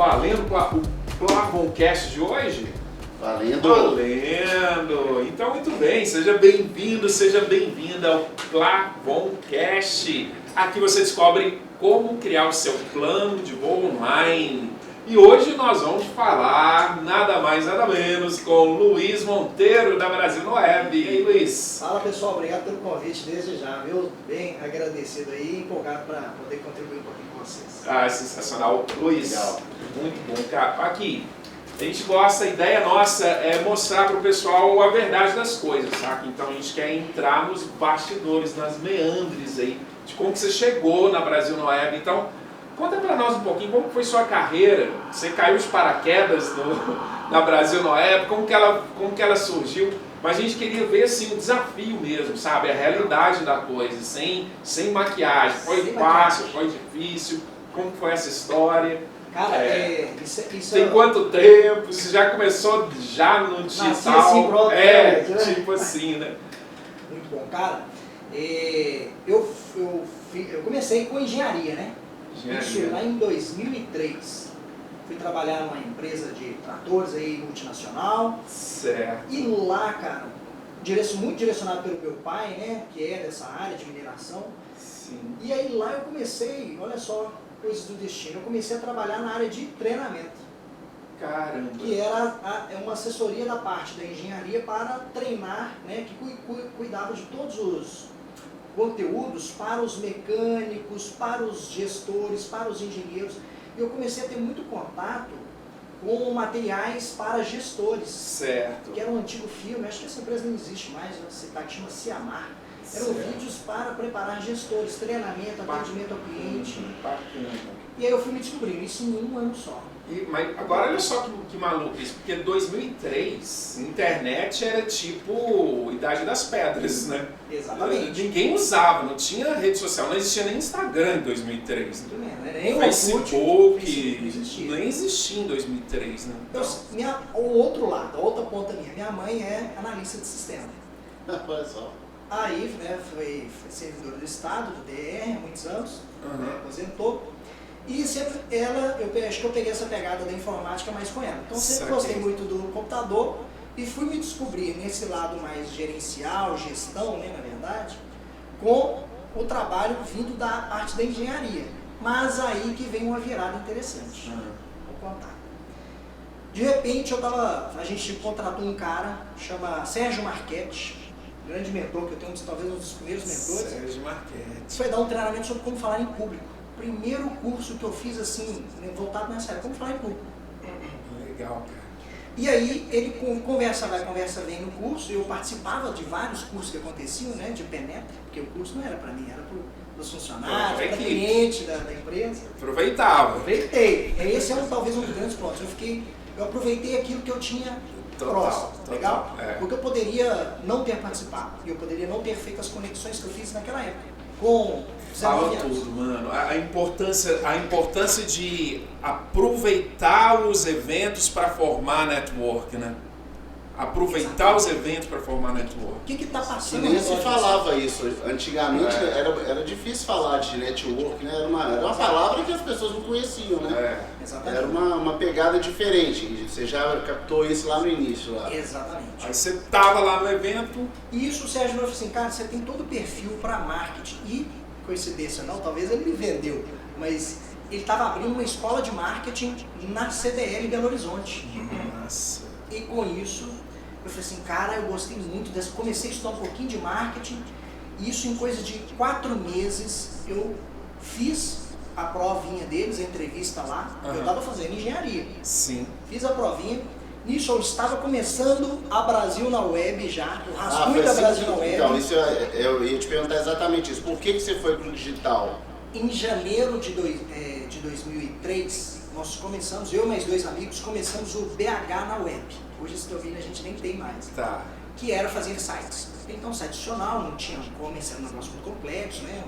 valendo o Plavoncast de hoje? Valendo! Valendo! Então, muito bem, seja bem-vindo, seja bem-vinda ao Plavoncast. Aqui você descobre como criar o seu plano de voo online. E hoje nós vamos falar nada mais, nada menos com Luiz Monteiro, da Brasil no Web. E aí, Luiz? Fala pessoal, obrigado pelo convite desde já, viu? Bem agradecido aí e empolgado para poder contribuir um pouquinho com vocês. Ah, sensacional. Luiz, Legal. muito bom, cara. Aqui, a gente gosta, a ideia nossa é mostrar para o pessoal a verdade das coisas, sabe? Então a gente quer entrar nos bastidores, nas meandres aí, de como que você chegou na Brasil no Web. Então, conta para nós um pouquinho como foi sua carreira. Você caiu de paraquedas na Brasil no Web, como que ela surgiu. Mas a gente queria ver assim, o desafio mesmo, sabe? A realidade da coisa, sem maquiagem. Foi fácil, foi difícil? Como foi essa história? Cara, Tem quanto tempo? Você já começou já no digital? Nasci assim, pronto, tipo assim, né? Muito bom, cara. Eu comecei com engenharia, né? Isso lá em 2003. Fui trabalhar numa empresa de tratores aí, multinacional. Certo. E lá, cara, muito direcionado pelo meu pai, né? Que é dessa área de mineração. Sim. E aí lá eu comecei, olha só, coisas do destino. Eu comecei a trabalhar na área de treinamento. Caramba. Que era uma assessoria da parte da engenharia para treinar, né? Que cuidava de todos os conteúdos para os mecânicos, para os gestores, para os engenheiros. E eu comecei a ter muito contato com materiais para gestores. Certo. Que era um antigo filme, acho que essa empresa não existe mais, chama Ciamar. Eram vídeos para preparar gestores, treinamento, atendimento ao cliente. Bacana. E aí eu fui me descobrindo isso em um ano só. Mas agora olha só que maluco isso, porque 2003, internet era tipo Idade das Pedras, né? Exatamente. Ninguém usava, não tinha rede social, não existia nem Instagram em 2003. Né? Nem Facebook existia. nem existia em 2003, né? Então, o outro lado, a outra ponta minha mãe é analista de sistema. Olha só. Aí, né, foi servidora do Estado, do DR, há muitos anos, né, aposentou. E sempre acho que eu peguei essa pegada da informática mais com ela. Então sempre gostei muito do computador e fui me descobrir nesse lado mais gerencial, gestão, né, na verdade, com o trabalho vindo da parte da engenharia. Mas aí que vem uma virada interessante. Vou contar. De repente a gente contratou um cara, chama Sérgio Marchetti, grande mentor, que eu tenho talvez um dos primeiros mentores. Sérgio Marchetti. Foi dar um treinamento sobre como falar em público. Primeiro curso que eu fiz assim, voltado nessa área, como falar em público. Legal, cara. E aí ele conversa vai, conversa vem no curso, eu participava de vários cursos que aconteciam, né, de penetra, porque o curso não era para mim, era para os funcionários, para cliente da empresa. Aproveitava. Aproveitei. Esse é talvez um dos grandes pontos. Eu aproveitei aquilo que eu tinha próximo, legal? Porque eu poderia não ter participado, eu poderia não ter feito as conexões que eu fiz naquela época. Fala tudo, mano. A importância de aproveitar os eventos para formar network, né? Aproveitar os eventos para formar network. O que está passando? Nem se falava isso. Antigamente era difícil falar de network, né? Era uma palavra que as pessoas não conheciam, né? Exatamente. Era uma pegada diferente. Você já captou isso lá no início. Lá. Exatamente. Aí você tava lá no evento. E isso o Sérgio falou assim, cara, você tem todo o perfil para marketing. E, coincidência não, talvez ele me vendeu, mas ele estava abrindo uma escola de marketing na CDL em Belo Horizonte. Nossa. E com isso, eu falei assim, cara, eu gostei muito dessa. Comecei a estudar um pouquinho de marketing. E isso em coisa de 4 meses eu fiz a provinha deles, a entrevista lá. Eu estava fazendo engenharia. Sim. Fiz a provinha. Nisso eu estava começando a Brasil na Web já, o rascunho da Brasil na Web. Então, eu ia te perguntar exatamente isso. Por que você foi para o digital? Em janeiro de 2003, nós começamos, eu e mais 2 amigos, começamos o BH na Web. Hoje esse domínio a gente nem tem mais. Tá. Que era fazer sites. Então, site adicional, não tinha e-commerce, era um negócio muito complexo, né?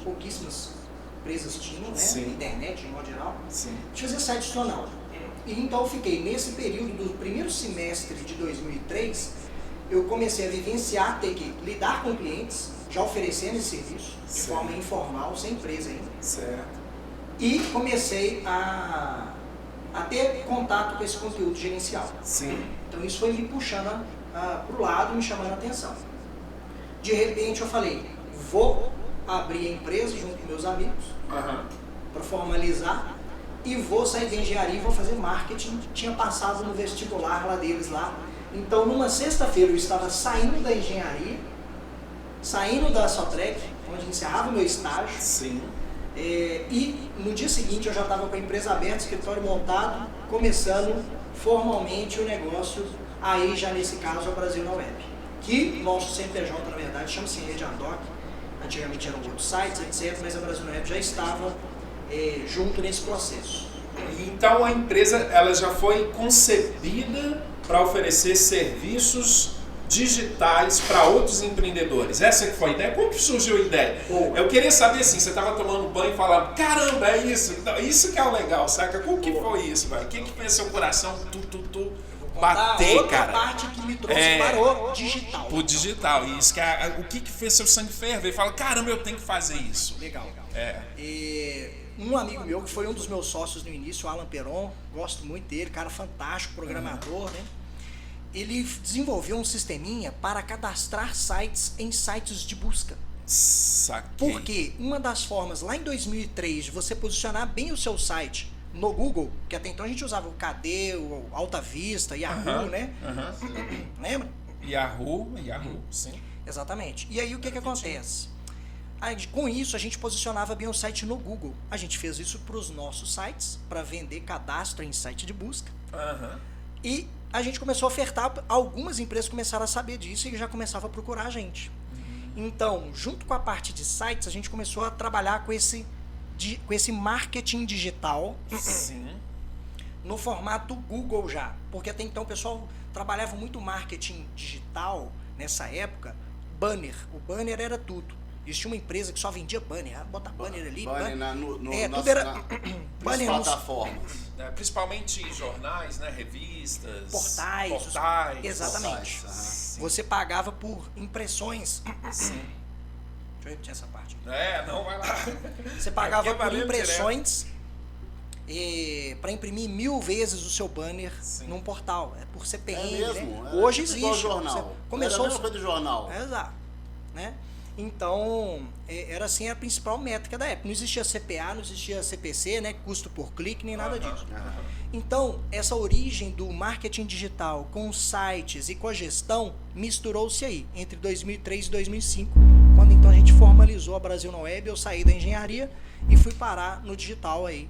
Pouquíssimas empresas tinham, né? Sim. Internet, de modo geral. Sim. Deixa eu fazer site adicional. E então eu fiquei nesse período do primeiro semestre de 2003, eu comecei a vivenciar, ter que lidar com clientes, já oferecendo esse serviço, de forma informal, sem empresa ainda. Certo. E comecei a a ter contato com esse conteúdo gerencial. Sim. Então isso foi me puxando para o lado, me chamando a atenção. De repente eu falei, vou abrir a empresa junto com meus amigos, para formalizar, e vou sair da engenharia e vou fazer marketing. Tinha passado no vestibular lá deles lá. Então numa sexta-feira eu estava saindo da engenharia, saindo da Sotrec, onde encerrava o meu estágio. Sim. E no dia seguinte eu já estava com a empresa aberta, escritório montado, começando formalmente o negócio, aí já nesse caso a Brasil na Web. Que nosso CNPJ, na verdade, chama-se Rede Ardoc. Antigamente eram outros sites, etc., mas a Brasil na Web já estava junto nesse processo. Então a empresa ela já foi concebida para oferecer serviços digitais para outros empreendedores. Essa que foi a ideia? Como que surgiu a ideia? Eu queria saber assim, você estava tomando banho e falando, caramba, é isso, isso que é o legal, saca? Como que foi isso, velho? O que fez seu coração bater, outra cara? Parte que me trouxe para o digital. O digital, isso que o que fez seu sangue ferver? Fala, caramba, eu tenho que fazer isso. Legal. Um amigo meu, que foi um dos meus sócios no início, o Alan Peron, gosto muito dele, cara fantástico, programador, né? Ele desenvolveu um sisteminha para cadastrar sites em sites de busca. Saquei. Porque uma das formas, lá em 2003, de você posicionar bem o seu site no Google, que até então a gente usava o KD, o Alta Vista, Yahoo, né? Lembra? Yahoo, sim. Exatamente. E aí o que acontece? Com isso a gente posicionava bem o site no Google. A gente fez isso para os nossos sites, para vender cadastro em site de busca. E a gente começou a ofertar, algumas empresas começaram a saber disso e já começavam a procurar a gente. Então, junto com a parte de sites, a gente começou a trabalhar com esse marketing digital. Sim. No formato Google já. Porque até então o pessoal trabalhava muito marketing digital nessa época. Banner. O banner era tudo. Existia uma empresa que só vendia banner. Bota banner ali. Banner tudo era banner nas plataformas. Principalmente jornais, né? Revistas. Portais. Exatamente. Portais, Você pagava por impressões. Sim. Deixa eu repetir essa parte. Não, vai lá. Você pagava por impressões para imprimir 1000 vezes o seu banner num portal. É por CPM. Mesmo? Né? Hoje existe. Jornal. Começou a mesma coisa do jornal. Exato. Né? Então, era assim a principal métrica da época. Não existia CPA, não existia CPC, né? Custo por clique, nem nada disso. Então, essa origem do marketing digital com os sites e com a gestão misturou-se aí, entre 2003 e 2005, quando então a gente formalizou a Brasil na Web. Eu saí da engenharia e fui parar no digital aí,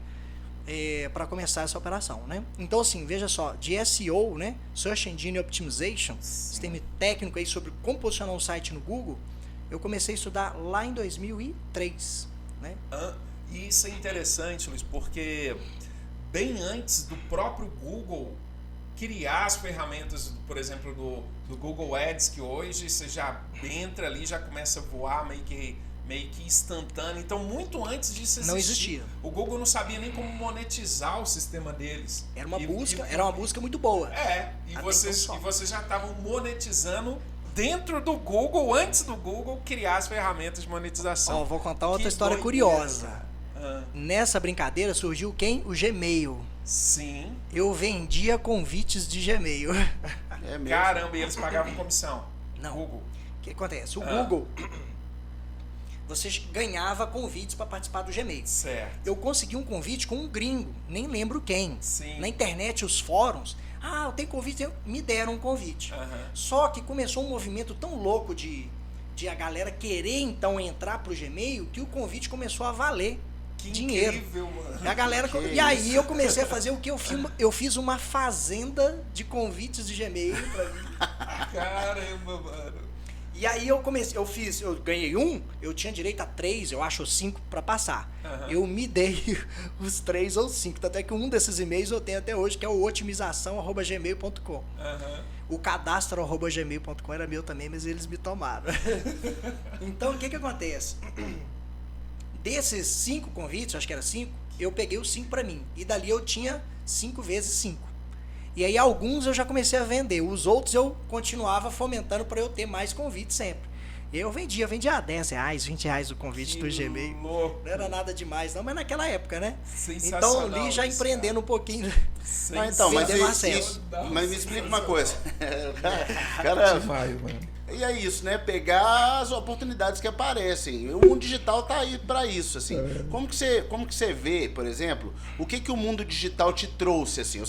para começar essa operação, né? Então, assim, veja só, de SEO, né? Search Engine Optimization, esse termo técnico aí sobre como posicionar um site no Google, eu comecei a estudar lá em 2003, né? E isso é interessante, Luiz, porque bem antes do próprio Google criar as ferramentas, por exemplo, do Google Ads, que hoje você já entra ali, já começa a voar meio que instantâneo. Então, muito antes disso não existia. O Google não sabia nem como monetizar o sistema deles. Era uma busca muito boa. E vocês já estavam monetizando dentro do Google, antes do Google criar as ferramentas de monetização. Vou contar outra história curiosa. Nessa brincadeira surgiu quem? O Gmail. Sim. Eu vendia convites de Gmail. Caramba, e eles pagavam comissão? Não. Google. O que acontece? O Google, você ganhava convites para participar do Gmail. Certo. Eu consegui um convite com um gringo, nem lembro quem. Sim. Na internet, os fóruns. Eu tenho convite, me deram um convite. Só que começou um movimento tão louco de a galera querer então entrar pro Gmail, que o convite começou a valer dinheiro. Incrível, mano. A galera, aí eu comecei a fazer o que eu fiz uma fazenda de convites de Gmail pra mim. Caramba, mano. E aí eu ganhei eu tinha direito a 3, eu acho 5 para passar. Eu me dei os 3 ou 5, tanto é que um desses e-mails eu tenho até hoje, que é o otimização@gmail.com. O cadastro@gmail.com era meu também, mas eles me tomaram. Então, o que acontece? Desses 5 convites, acho que era 5, eu peguei os 5 para mim. E dali eu tinha 5 vezes 5. E aí alguns eu já comecei a vender, os outros eu continuava fomentando para eu ter mais convites sempre. Eu vendia R$10, R$20 o convite do Gmail. Louco. Não era nada demais, não, mas naquela época, né? Sensacional. Então ali já isso, empreendendo um pouquinho. Não, então, mas, Vendendo mas me explica uma coisa. Cara, e é isso, né? Pegar as oportunidades que aparecem. O mundo digital tá aí para isso, assim. Como que você vê, por exemplo, o que o mundo digital te trouxe, assim?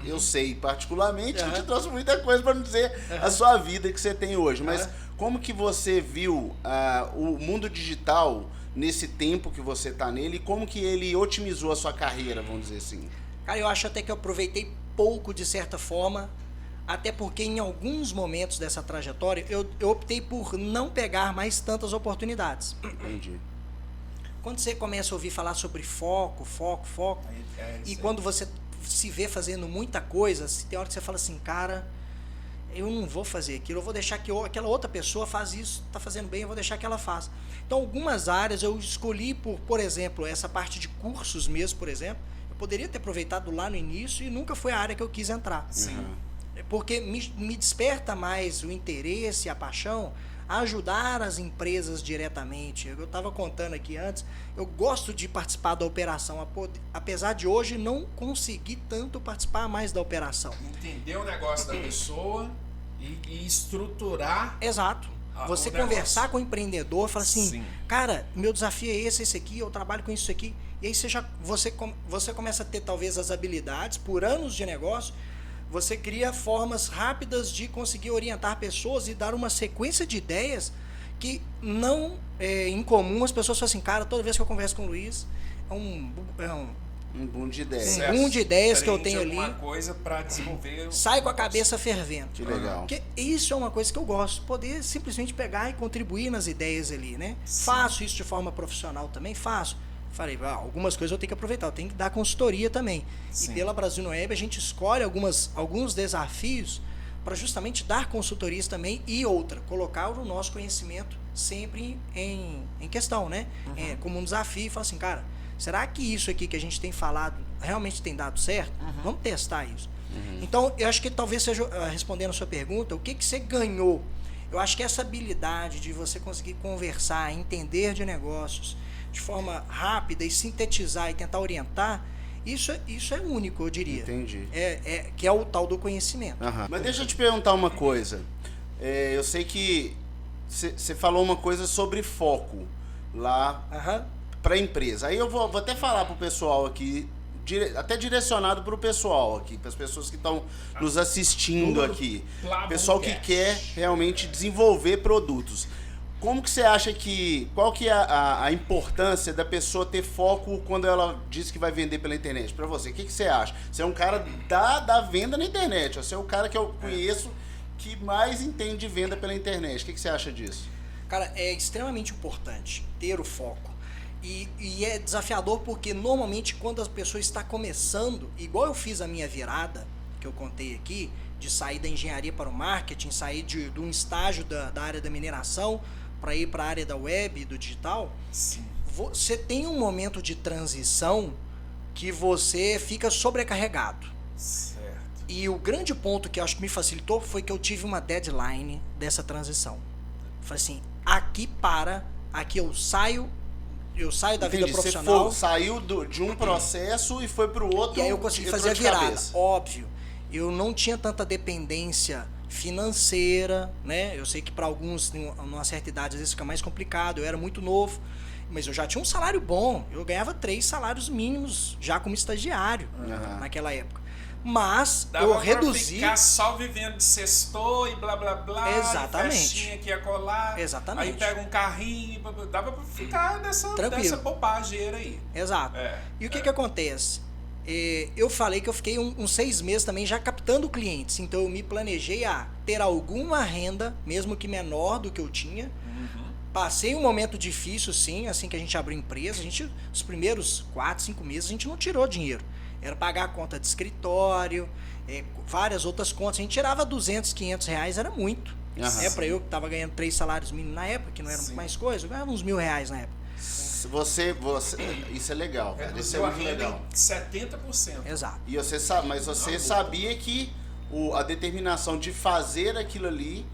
Eu sei particularmente que te trouxe muita coisa, para não dizer a sua vida que você tem hoje, mas como que você viu o mundo digital nesse tempo que você tá nele e como que ele otimizou a sua carreira, vamos dizer assim? Cara, eu acho até que eu aproveitei pouco de certa forma, até porque em alguns momentos dessa trajetória eu optei por não pegar mais tantas oportunidades. Entendi. Quando você começa a ouvir falar sobre foco, e quando você se vê fazendo muita coisa, tem hora que você fala assim, cara, eu não vou fazer aquilo, eu vou deixar que aquela outra pessoa faz isso, está fazendo bem, eu vou deixar que ela faça. Então, algumas áreas eu escolhi por exemplo, essa parte de cursos mesmo, por exemplo, eu poderia ter aproveitado lá no início e nunca foi a área que eu quis entrar. Sim. Porque me desperta mais o interesse e a paixão a ajudar as empresas diretamente. Eu estava contando aqui antes, eu gosto de participar da operação, apesar de hoje não conseguir tanto participar mais da operação. Entender o negócio da pessoa e estruturar. Exato. Você conversar com o empreendedor, falar assim, Sim. cara, meu desafio é esse aqui, eu trabalho com isso aqui. E aí você começa a ter talvez as habilidades, por anos de negócio, você cria formas rápidas de conseguir orientar pessoas e dar uma sequência de ideias que não é incomum. As pessoas falam assim, cara, toda vez que eu converso com o Luiz, um boom de ideias. Um boom de ideias que eu tenho ali. Alguma coisa para desenvolver. Sai com a cabeça fervendo. Que legal. Porque isso é uma coisa que eu gosto, poder simplesmente pegar e contribuir nas ideias ali, né? Sim. Faço isso de forma profissional também, faço. Falei, algumas coisas eu tenho que aproveitar, eu tenho que dar consultoria também. Sim. E pela Brasil no Web a gente escolhe alguns desafios para justamente dar consultorias também e colocar o nosso conhecimento sempre em questão, né? Como um desafio e falar assim, cara, será que isso aqui que a gente tem falado realmente tem dado certo? Vamos testar isso. Então, eu acho que talvez seja, respondendo a sua pergunta, o que você ganhou? Eu acho que essa habilidade de você conseguir conversar, entender de negócios de forma rápida e sintetizar e tentar orientar, isso é único, eu diria. Entendi. Que é o tal do conhecimento. Mas deixa eu te perguntar uma coisa. Eu sei que você falou uma coisa sobre foco lá para a empresa. Aí eu vou até falar para o pessoal aqui, até direcionado para o pessoal aqui, para as pessoas que estão nos assistindo aqui. Pessoal que quer realmente desenvolver produtos. Como que você acha qual que é a importância da pessoa ter foco quando ela diz que vai vender pela internet? Para você, o que você acha? Você é um cara da venda na internet, você é o cara que eu conheço que mais entende de venda pela internet. O que você acha disso? Cara, é extremamente importante ter o foco. E é desafiador porque normalmente quando a pessoa está começando, igual eu fiz a minha virada, que eu contei aqui, de sair da engenharia para o marketing, sair de um estágio da área da mineração para ir para a área da web e do digital, Sim. Você tem um momento de transição que você fica sobrecarregado. Certo. E o grande ponto que eu acho que me facilitou foi que eu tive uma deadline dessa transição. Falei assim, aqui eu saio da vida profissional. Você saiu de um processo e foi para o outro. E aí eu consegui fazer a virada. Óbvio, eu não tinha tanta dependência financeira, né? Eu sei que para alguns, numa certa idade, às vezes fica mais complicado. Eu era muito novo, mas eu já tinha um salário bom. Eu ganhava 3 salários mínimos já como estagiário naquela época. Mas dava eu reduzi. Ficar só vivendo de sextor e blá blá blá. Exatamente. Festinha que ia colar. Exatamente. Aí pega um carrinho. Dava pra ficar dessa bobageira aí. Exato. E o que acontece? Eu falei que eu fiquei uns 6 meses também já captando clientes. Então eu me planejei a ter alguma renda, mesmo que menor do que eu tinha. Passei um momento difícil, sim, assim que a gente abriu empresa. Os primeiros 4, 5 meses a gente não tirou dinheiro. Era pagar a conta de escritório, várias outras contas. A gente tirava 200, 500 reais, era muito. Para eu que estava ganhando 3 salários mínimos na época, que não era mais coisa, eu ganhava uns R$1.000 na época. Isso é legal, cara. Isso é muito legal. 70%. Exato. E você sabe, mas você sabia que a determinação de fazer aquilo ali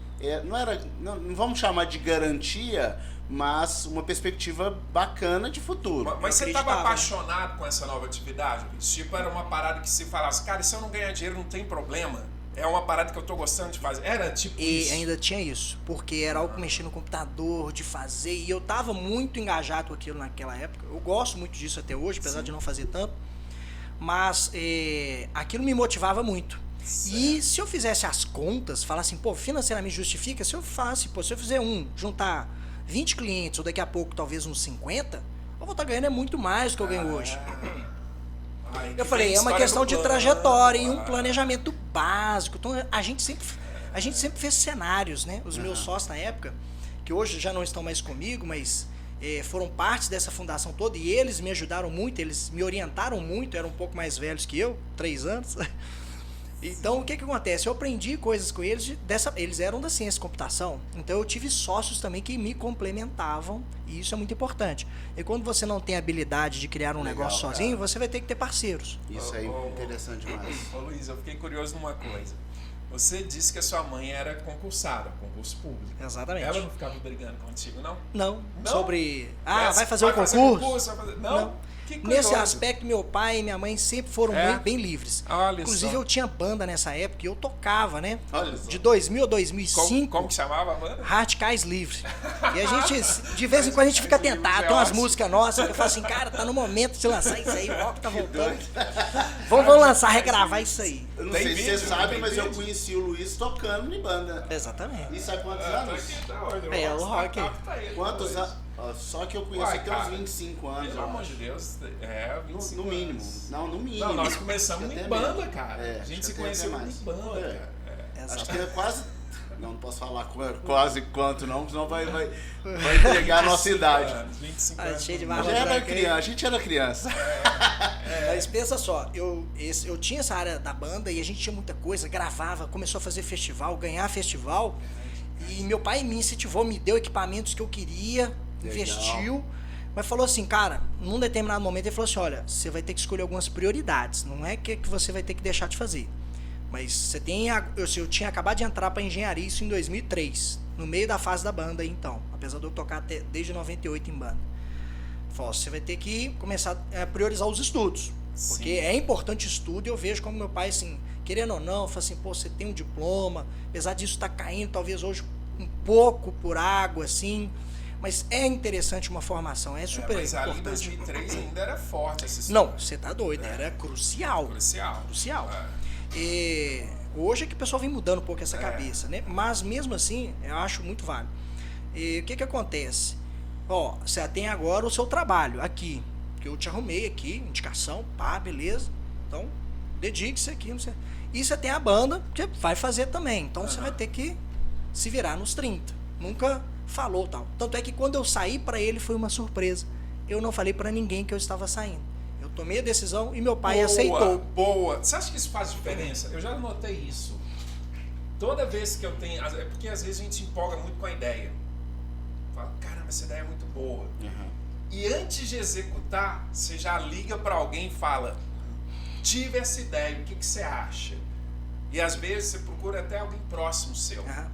não vamos chamar de garantia, mas uma perspectiva bacana de futuro. Mas você estava apaixonado com essa nova atividade? Tipo, era uma parada que se falasse, cara, se eu não ganhar dinheiro não tem problema. É uma parada que eu tô gostando de fazer. Era tipo isso. E ainda tinha isso, porque era algo que mexia no computador, de fazer, e eu tava muito engajado com aquilo naquela época. Eu gosto muito disso até hoje, apesar de não fazer tanto. Mas aquilo me motivava muito. Certo. E se eu fizesse as contas, falasse assim, pô, financeiramente justifica, se eu fizer juntar 20 clientes, ou daqui a pouco talvez uns 50, eu vou estar ganhando muito mais do que eu ganho hoje. Eu falei, é uma questão de trajetória e um planejamento básico. Então a gente sempre fez cenários, né? Os meus sócios na época, que hoje já não estão mais comigo, mas foram parte dessa fundação toda, e eles me ajudaram muito, eles me orientaram muito, eram um pouco mais velhos que eu, 3 anos. Então, o que acontece? Eu aprendi coisas com eles, eles eram da ciência de computação, então eu tive sócios também que me complementavam, e isso é muito importante. E quando você não tem habilidade de criar um negócio sozinho, você vai ter que ter parceiros. Isso aí é interessante demais. Ô Luiz, eu fiquei curioso numa coisa. Você disse que a sua mãe era concursada, concurso público. Exatamente. Ela não ficava brigando contigo, não? Não. Sobre... vai fazer um concurso? Não. Nesse aspecto, meu pai e minha mãe sempre foram bem livres. Olha Inclusive, só. eu tinha banda nessa época e eu tocava, né? Olha só. De 2000 a 2005. Como que chamava a banda? Radicais Livres. E a gente, de vez em quando, a gente fica tentado. Tem umas músicas nossas que eu falo assim, cara, tá no momento de lançar isso aí, o rock tá voltando. Vamos lançar, regravar isso aí. Eu não sei se você sabe, mas eu conheci o Luiz tocando em banda. Exatamente. E sabe quantos anos? O rock. Quantos anos? Só que eu conheço até uns 25 anos. Pelo amor de Deus, 25 no mínimo. anos. Não, no mínimo. Não, nós começamos em banda, cara. A gente se conheceu em banda, cara. Acho que é quase... Não posso falar quase quanto não, senão vai entregar a nossa idade. 25 anos. Cheio de A gente era criança. Mas pensa só, eu tinha essa área da banda e a gente tinha muita coisa, gravava, começou a fazer festival, ganhar festival. E meu pai me incentivou, me deu equipamentos que eu queria, investiu, mas falou assim, cara, num determinado momento ele falou assim, olha, você vai ter que escolher algumas prioridades, não é que você vai ter que deixar de fazer, mas você tem, eu tinha acabado de entrar para engenharia isso em 2003, no meio da fase da banda aí, então, apesar de eu tocar desde 98 em banda. Falou, você vai ter que começar a priorizar os estudos, porque é importante estudo, e eu vejo como meu pai, assim, querendo ou não, fala assim, pô, você tem um diploma, apesar disso estar caindo, talvez hoje um pouco por água, assim, mas é interessante uma formação, é super mas importante. Ali em 2003 ainda era forte essa história. Não, você tá doido, era crucial. Crucial. E hoje é que o pessoal vem mudando um pouco essa cabeça, né? Mas mesmo assim, eu acho muito válido. E o que acontece? Você tem agora o seu trabalho aqui, que eu te arrumei aqui, indicação, beleza. Então, dedique-se aqui, não sei. E você tem a banda, que vai fazer também. Então, você vai ter que se virar nos 30. Nunca falou tal. Tanto é que quando eu saí para ele foi uma surpresa. Eu não falei para ninguém que eu estava saindo. Eu tomei a decisão e meu pai aceitou. Boa. Você acha que isso faz diferença? Eu já notei isso. Toda vez que eu tenho... É porque às vezes a gente se empolga muito com a ideia. Fala, caramba, essa ideia é muito boa. Uhum. E antes de executar, você já liga para alguém e fala, tive essa ideia, o que você acha? E às vezes você procura até alguém próximo seu. Uhum.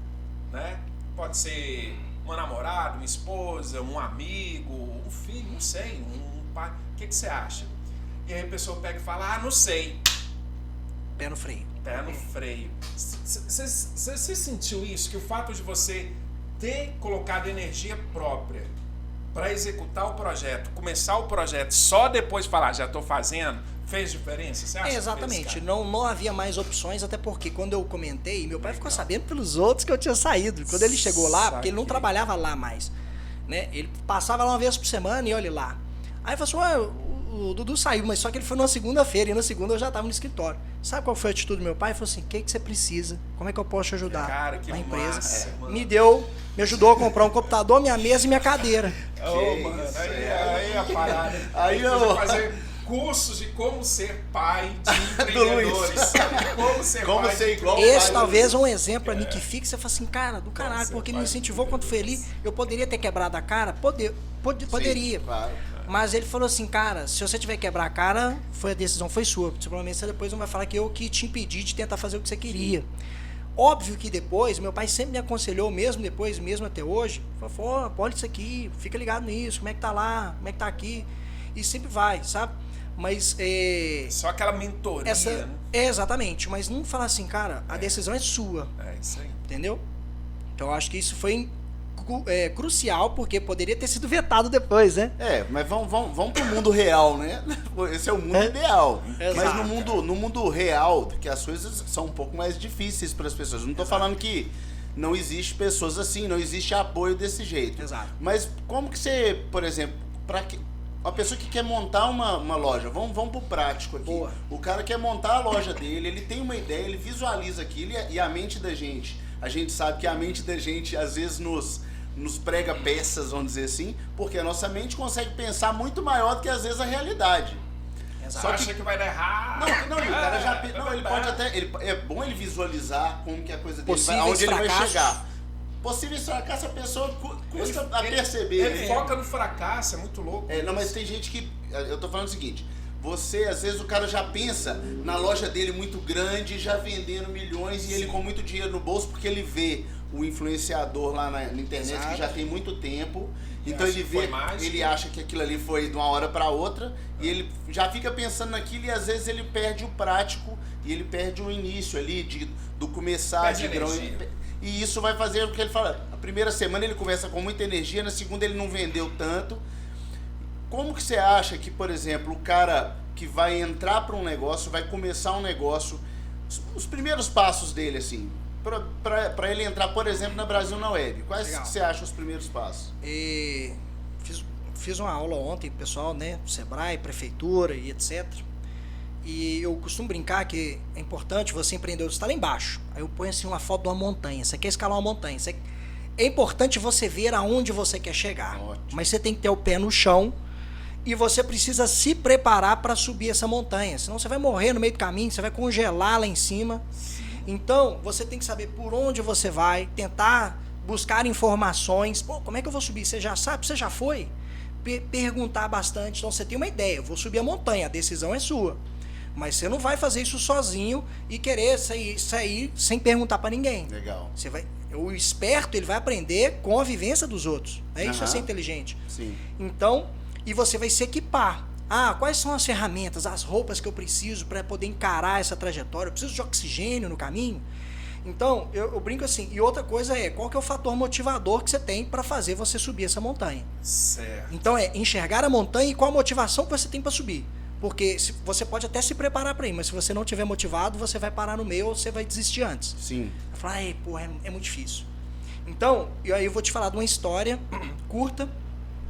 Né? Pode ser uma namorada, uma esposa, um amigo, um filho, não sei, um pai. O que você acha? E aí a pessoa pega e fala, não sei. Pé no freio. Você sentiu isso? Que o fato de você ter colocado energia própria para executar o projeto, começar o projeto, só depois de falar, já estou fazendo, fez diferença? Você acha exatamente. Não havia mais opções, até porque quando eu comentei, meu pai ficou sabendo pelos outros que eu tinha saído. Quando ele chegou lá, porque ele não trabalhava lá mais, né? Ele passava lá uma vez por semana e olha lá. Aí ele falou assim, o Dudu saiu, mas só que ele foi numa segunda-feira, e na segunda eu já estava no escritório. Sabe qual foi a atitude do meu pai? Ele falou assim, o que você precisa? Como é que eu posso te ajudar? Cara, que na empresa? Massa, me ajudou a comprar um computador, minha mesa e minha cadeira. Mano, aí a parada. Aí eu fazer cursos de como ser pai de empreendedores. Como ser igual. Esse talvez é um exemplo pra mim que fica, você fala assim, cara, do caralho, porque ele me incentivou quando foi ali, eu poderia ter quebrado a cara? Poderia. Sim, claro. Mas ele falou assim, cara, se você tiver que quebrar a cara, a decisão foi sua. Provavelmente você depois não vai falar que eu que te impedi de tentar fazer o que você queria. Óbvio que depois, meu pai sempre me aconselhou, mesmo depois, mesmo até hoje, falou, olha isso aqui, fica ligado nisso, como é que tá lá, como é que tá aqui, e sempre vai, sabe? Mas só aquela mentoria, né? Exatamente, mas não falar assim, cara, a decisão é sua. É isso aí. Entendeu? Então eu acho que isso foi crucial, porque poderia ter sido vetado depois, né? Mas vamos pro mundo real, né? Esse é o mundo ideal. Exato. Mas no mundo real, que as coisas são um pouco mais difíceis para as pessoas. Não tô falando que não existe pessoas assim, não existe apoio desse jeito. Exato. Mas como que você, por exemplo, uma pessoa que quer montar uma loja, vamos pro prático aqui. Boa. O cara quer montar a loja dele, ele tem uma ideia, ele visualiza aquilo e a mente da gente, a gente sabe que a mente da gente às vezes nos prega peças, vamos dizer assim, porque a nossa mente consegue pensar muito maior do que às vezes a realidade. Exato. Só acha que vai dar errado. Não, o cara já... Não, ele pode até... é bom ele visualizar como que a coisa dele vai... Aonde ele vai chegar. Possíveis fracassos, a pessoa custa a perceber. Ele foca no fracasso, é muito louco. Não, mas tem gente que... Eu tô falando o seguinte... Você, às vezes, o cara já pensa na loja dele muito grande, já vendendo milhões, e ele com muito dinheiro no bolso, porque ele vê o influenciador lá na internet, que já tem muito tempo. Então ele vê, ele acha que aquilo ali foi de uma hora para outra, e ele já fica pensando naquilo, e às vezes ele perde o prático, e ele perde o início ali, do começar de grão. E isso vai fazer o que ele fala. A primeira semana ele começa com muita energia, na segunda ele não vendeu tanto. Como que você acha que, por exemplo, o cara que vai entrar para um negócio, vai começar um negócio, os primeiros passos dele, assim, para ele entrar, por exemplo, na Brasil na Web, quais que você acha os primeiros passos? Fiz uma aula ontem, pessoal, né, Sebrae, prefeitura e etc. E eu costumo brincar que é importante você empreendedor estar lá embaixo. Aí eu ponho assim uma foto de uma montanha. Você quer escalar uma montanha. É importante você ver aonde você quer chegar. Ótimo. Mas você tem que ter o pé no chão. E você precisa se preparar para subir essa montanha. Senão você vai morrer no meio do caminho, você vai congelar lá em cima. Então, você tem que saber por onde você vai, tentar buscar informações. Pô, como é que eu vou subir? Você já sabe? Você já foi? Perguntar bastante. Então, você tem uma ideia. Eu vou subir a montanha, a decisão é sua. Mas você não vai fazer isso sozinho e querer sair sem perguntar para ninguém. Legal. O esperto, ele vai aprender com a vivência dos outros. Isso é ser inteligente. Sim. Então... E você vai se equipar. Quais são as ferramentas, as roupas que eu preciso para poder encarar essa trajetória? Eu preciso de oxigênio no caminho? Então, eu brinco assim. E outra coisa qual que é o fator motivador que você tem para fazer você subir essa montanha? Certo. Então, enxergar a montanha e qual a motivação que você tem para subir. Porque você pode até se preparar para ir, mas se você não estiver motivado, você vai parar no meio ou você vai desistir antes. Sim. Vai falar, é muito difícil. Então, aí eu vou te falar de uma história curta.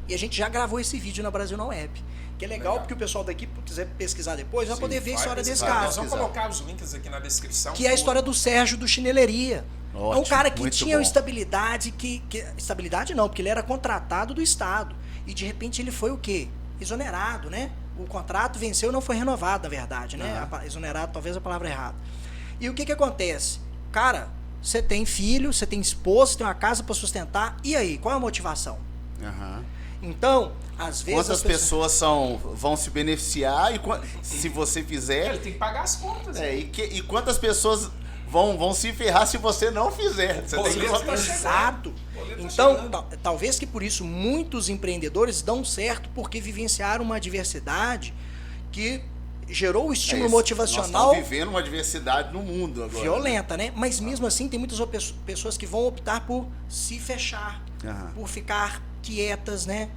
E a gente já gravou esse vídeo na Brasil na Web. Que é legal, porque o pessoal daqui, se quiser pesquisar depois, vai poder ver a história desse cara. Nós vamos colocar os links aqui na descrição. Que é a história do Sérgio do Chinelaria. Ótimo, é um cara que tinha bom. estabilidade, estabilidade não, porque ele era contratado do Estado. E de repente ele foi o quê? Exonerado, né? O contrato venceu e não foi renovado, na verdade, né? Exonerado, talvez a palavra errada. E o que acontece? Cara, você tem filho, você tem esposa, você tem uma casa para sustentar. E aí, qual é a motivação? Então, às vezes... Quantas pessoas vão se beneficiar e se você fizer... Ele tem que pagar as contas. E quantas pessoas vão se ferrar se você não fizer? Você tem que... Exato. Então, talvez que por isso muitos empreendedores dão certo porque vivenciaram uma adversidade que gerou o estímulo motivacional... Nós estamos vivendo uma adversidade no mundo agora. Violenta, né? Mas mesmo assim tem muitas pessoas que vão optar por se fechar, por ficar quietas, né?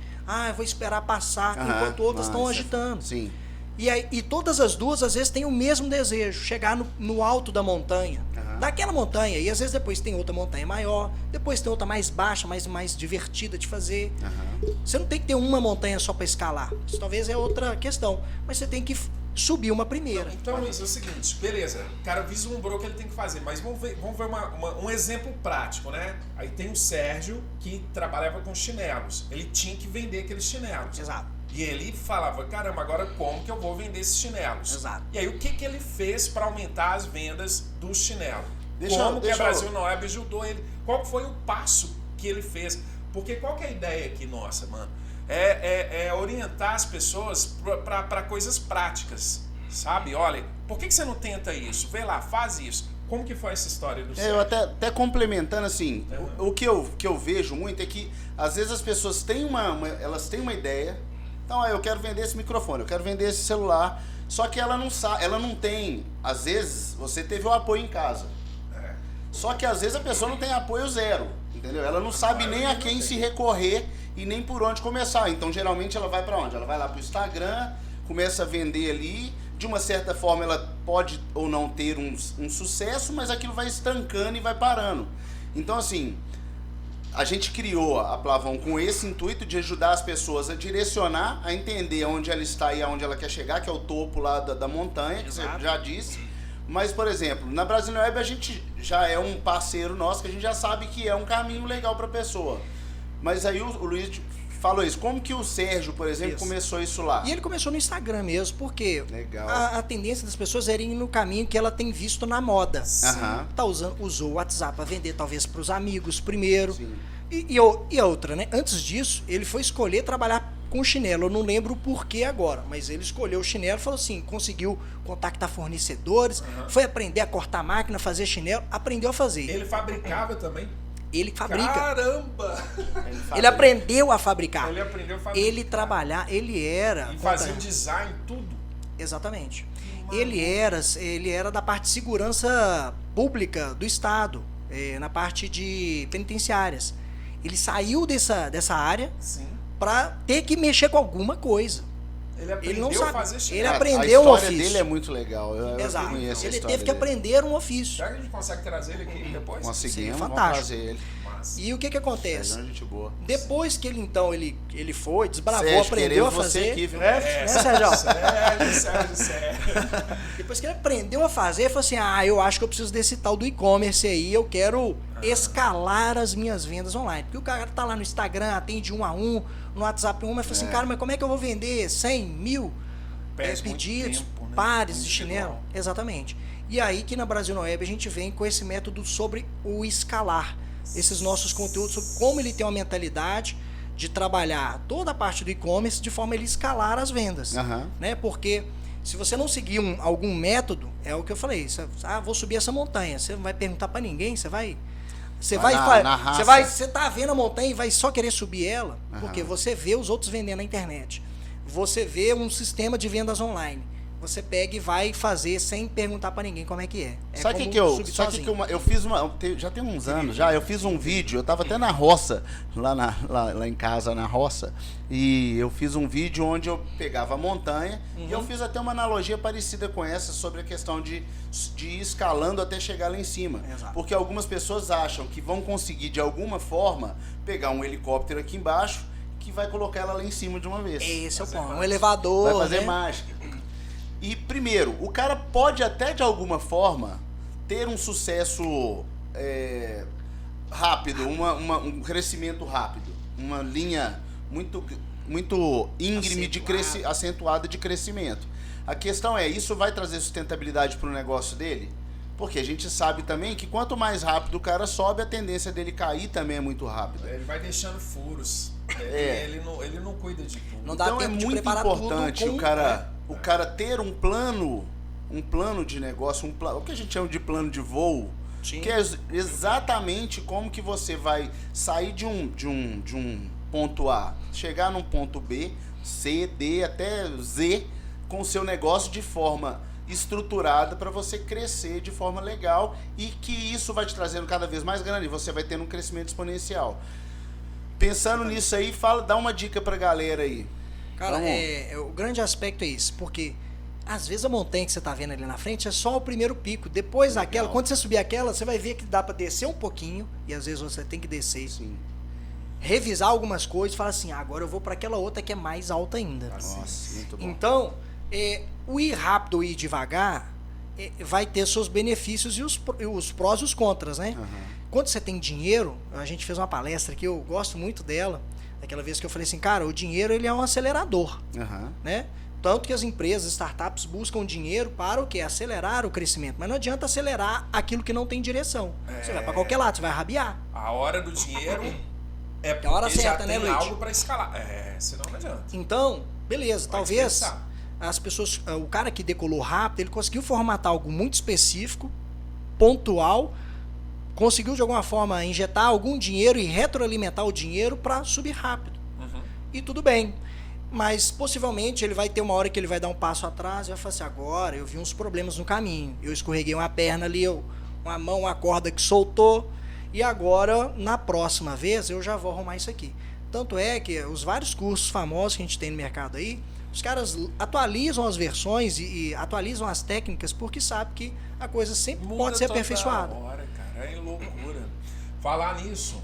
Eu vou esperar passar, enquanto outras estão agitando. Sim. E todas as duas, às vezes, têm o mesmo desejo, chegar no alto da montanha, daquela montanha, e às vezes depois tem outra montanha maior, depois tem outra mais baixa, mais divertida de fazer. Você não tem que ter uma montanha só para escalar, isso talvez é outra questão, mas você tem que subir uma primeira. Então, isso é o seguinte, beleza, o cara vislumbrou o que ele tem que fazer, mas vamos ver um exemplo prático, né? Aí tem o Sérgio, que trabalhava com chinelos, ele tinha que vender aqueles chinelos. Exato. E ele falava, caramba, agora como que eu vou vender esses chinelos? Exato. E aí o que ele fez para aumentar as vendas dos chinelos? Como que a Brasil na Web ajudou ele? Qual foi o passo que ele fez? Porque qual que é a ideia aqui nossa, mano? É orientar as pessoas para coisas práticas, sabe? Olha, por que você não tenta isso? Vê lá, faz isso. Como que foi essa história do Eu até complementando, assim, o que eu vejo muito é que, às vezes, as pessoas têm elas têm uma ideia, então, eu quero vender esse microfone, eu quero vender esse celular, só que ela não sabe, ela não tem, às vezes, você teve o apoio em casa, só que, às vezes, a pessoa não tem apoio zero, entendeu? Ela não sabe nem a quem se recorrer e nem por onde começar, então, geralmente, ela vai pra onde? Ela vai lá pro Instagram, começa a vender ali. De uma certa forma ela pode ou não ter um sucesso, mas aquilo vai estancando e vai parando. Então, assim, a gente criou a Plavon com esse intuito de ajudar as pessoas a direcionar, a entender onde ela está e aonde ela quer chegar, que é o topo lá da montanha, que você já disse. Mas, por exemplo, na Brasília Web a gente já é um parceiro nosso, que a gente já sabe que é um caminho legal para a pessoa. Mas aí o Luiz falou isso. Como que o Sérgio, por exemplo, começou isso lá? E ele começou no Instagram mesmo, porque a tendência das pessoas era ir no caminho que ela tem visto na moda. Usou o WhatsApp para vender, talvez para os amigos primeiro. E outra, né? Antes disso, ele foi escolher trabalhar com chinelo. Eu não lembro o porquê agora, mas ele escolheu o chinelo, falou assim, conseguiu contactar fornecedores, foi aprender a cortar máquina, fazer chinelo, aprendeu a fazer. Ele fabricava também? Ele fabrica. Caramba! Ele aprendeu a fabricar. Ele aprendeu a fabricar. Ele trabalhar, ele era... E fazia o design, tudo. Exatamente. Ele era da parte de segurança pública do Estado, na parte de penitenciárias. Ele saiu dessa área para ter que mexer com alguma coisa. Ele não sabe fazer chinelo. Ele aprendeu um ofício. A história dele é muito legal. Exato. Ele teve que dele. aprender um ofício. Será que a gente consegue trazer ele aqui depois? Conseguimos, fantástico. vamos trazer ele. E o que acontece? Gente boa. Depois que ele foi, desbravou, Sérgio, aprendeu a fazer. Aqui, viu? Né, Sérgio? Sérgio. Depois que ele aprendeu a fazer, ele falou assim: eu acho que eu preciso desse tal do e-commerce aí, eu quero escalar as minhas vendas online. Porque o cara tá lá no Instagram, atende 1 a 1, no WhatsApp 1, mas fala assim, cara, mas como é que eu vou vender 100 mil pedidos, tempo, né? pares de chinelo? Exatamente. E aí que na Brasil Web a gente vem com esse método sobre o escalar esses nossos conteúdos, sobre como ele tem uma mentalidade de trabalhar toda a parte do e-commerce de forma a ele escalar as vendas. Né? Porque se você não seguir algum método, é o que eu falei, vou subir essa montanha, você não vai perguntar para ninguém, você tá vendo a montanha e vai só querer subir ela, porque você vê os outros vendendo na internet, você vê um sistema de vendas online, você pega e vai fazer sem perguntar pra ninguém como é que é. Sabe o que eu fiz já tem uns anos eu fiz um vídeo, eu tava até na roça, lá em casa na roça, e eu fiz um vídeo onde eu pegava a montanha, e eu fiz até uma analogia parecida com essa sobre a questão de ir escalando até chegar lá em cima. Exato. Porque algumas pessoas acham que vão conseguir de alguma forma pegar um helicóptero aqui embaixo que vai colocar ela lá em cima de uma vez. Esse é o ponto. Um elevador. Vai fazer mágica. E, primeiro, o cara pode até, de alguma forma, ter um sucesso rápido, um crescimento rápido, uma linha muito íngreme, acentuada de crescimento. A questão é, isso vai trazer sustentabilidade para o negócio dele? Porque a gente sabe também que quanto mais rápido o cara sobe, a tendência dele cair também é muito rápida. Ele vai deixando furos. Ele não cuida de tudo. Não dá então tempo é de muito preparar importante tudo o cara ter um plano de negócio, o que a gente chama de plano de voo, que é exatamente como que você vai sair de um ponto A, chegar num ponto B, C, D, até Z, com o seu negócio de forma estruturada para você crescer de forma legal e que isso vai te trazendo cada vez mais grande e você vai tendo um crescimento exponencial. Pensando nisso aí, dá uma dica pra galera aí. Cara, o grande aspecto é isso, porque às vezes a montanha que você tá vendo ali na frente é só o primeiro pico. Depois daquela, quando você subir aquela, você vai ver que dá pra descer um pouquinho, e às vezes você tem que descer, revisar algumas coisas e falar assim, agora eu vou pra aquela outra que é mais alta ainda. Nossa, muito bom. Então, o ir rápido e ir devagar vai ter seus benefícios e os prós e os contras, né? Quando você tem dinheiro, a gente fez uma palestra que eu gosto muito dela, daquela vez que eu falei assim, cara, o dinheiro ele é um acelerador, né? Tanto que as empresas, startups buscam dinheiro para o quê? Acelerar o crescimento. Mas não adianta acelerar aquilo que não tem direção. Você vai para qualquer lado, você vai rabiar. A hora do dinheiro é porque a hora certa, já né, tem Luiz? algo para escalar. Senão não adianta. Então, beleza, talvez dispensar. as pessoas, o cara que decolou rápido, ele conseguiu formatar algo muito específico, pontual, conseguiu de alguma forma injetar algum dinheiro e retroalimentar o dinheiro para subir rápido. E tudo bem. Mas possivelmente ele vai ter uma hora que ele vai dar um passo atrás e vai falar assim, agora eu vi uns problemas no caminho. Eu escorreguei uma perna ali, uma mão, uma corda que soltou, e agora, na próxima vez, eu já vou arrumar isso aqui. Tanto é que os vários cursos famosos que a gente tem no mercado aí, os caras atualizam as versões e atualizam as técnicas porque sabem que a coisa sempre pode ser aperfeiçoada. Hora, cara, é loucura. Falar nisso,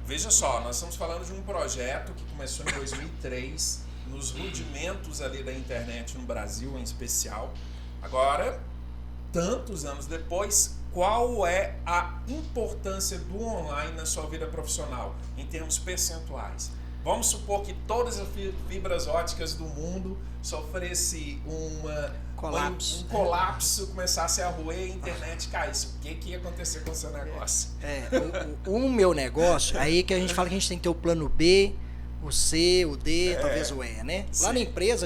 veja só, nós estamos falando de um projeto que começou em 2003, nos rudimentos ali da internet no Brasil em especial. Agora, tantos anos depois, qual é a importância do online na sua vida profissional, em termos percentuais? Vamos supor que todas as fibras óticas do mundo sofresse um colapso, começasse a roer e a internet caísse. O que ia acontecer com o seu negócio? O meu negócio, aí que a gente fala que a gente tem que ter o plano B, o C, o D, talvez o E, né? Sim. Lá na empresa,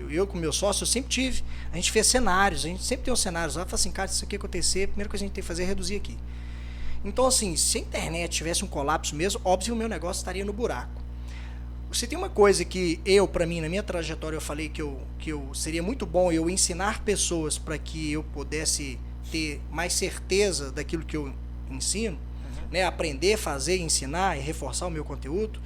eu com meu sócio, eu sempre a gente fez cenários, a gente sempre tem uns cenários lá, fala assim, cara, se isso aqui acontecer, a primeira coisa que a gente tem que fazer é reduzir aqui. Então, assim, se a internet tivesse um colapso mesmo, óbvio que o meu negócio estaria no buraco. Se tem uma coisa que pra mim, na minha trajetória, eu falei que eu seria muito bom eu ensinar pessoas para que eu pudesse ter mais certeza daquilo que eu ensino, né? Aprender, fazer, ensinar e reforçar o meu conteúdo,